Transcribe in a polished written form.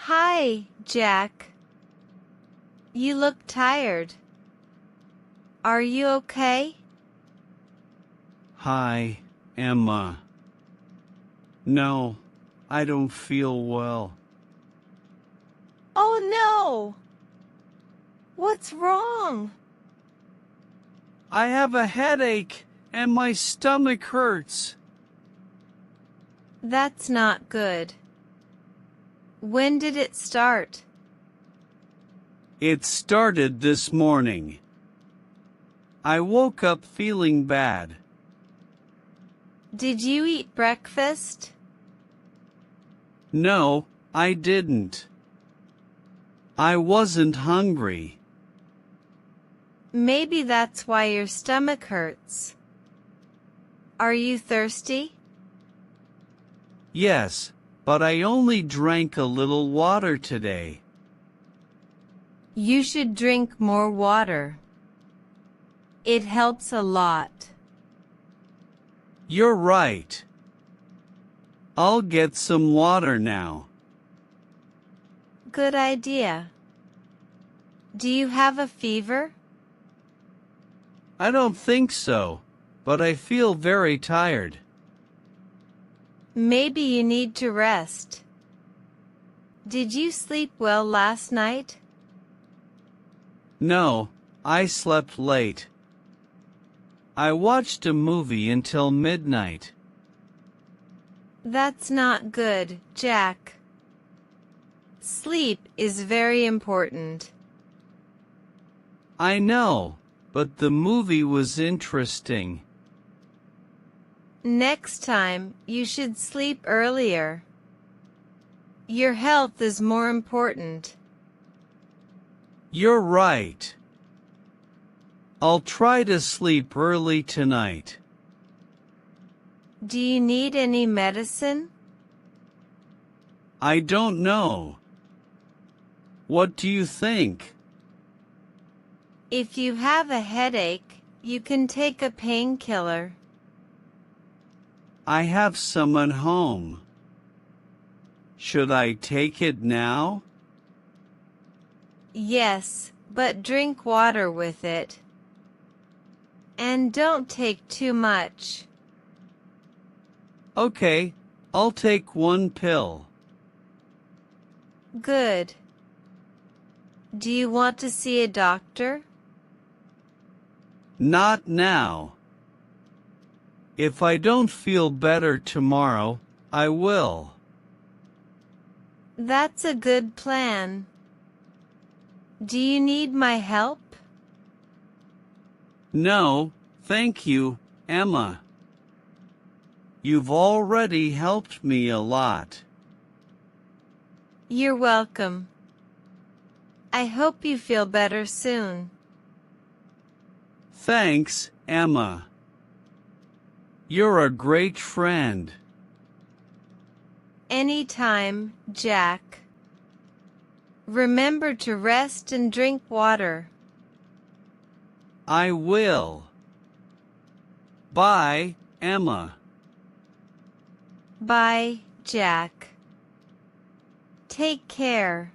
Hi, Jack. You look tired. Are you okay? Hi, Emma. No, I don't feel well. Oh no! What's wrong? I have a headache and my stomach hurts. That's not good. When did it start? It started this morning. I woke up feeling bad. Did you eat breakfast? No, I didn't. I wasn't hungry. Maybe that's why your stomach hurts. Are you thirsty? Yes, but I only drank a little water today. You should drink more water. It helps a lot. You're right. I'll get some water now. Good idea. Do you have a fever? I don't think so, but I feel very tired. Maybe you need to rest. Did you sleep well last night? No, I slept late. I watched a movie until midnight. That's not good, Jack. Sleep is very important. I know, but the movie was interesting. Next time, you should sleep earlier. Your health is more important. You're right. I'll try to sleep early tonight. Do you need any medicine? I don't know. What do you think? If you have a headache, you can take a painkiller. I have some at home. Should I take it now? Yes, but drink water with it. And don't take too much. Okay, I'll take one pill. Good. Do you want to see a doctor? Not now. If I don't feel better tomorrow, I will. That's a good plan. Do you need my help? No, thank you, Emma. You've already helped me a lot. You're welcome. I hope you feel better soon. Thanks, Emma. You're a great friend. Anytime, Jack. Remember to rest and drink water. I will. Bye, Emma. Bye, Jack. Take care.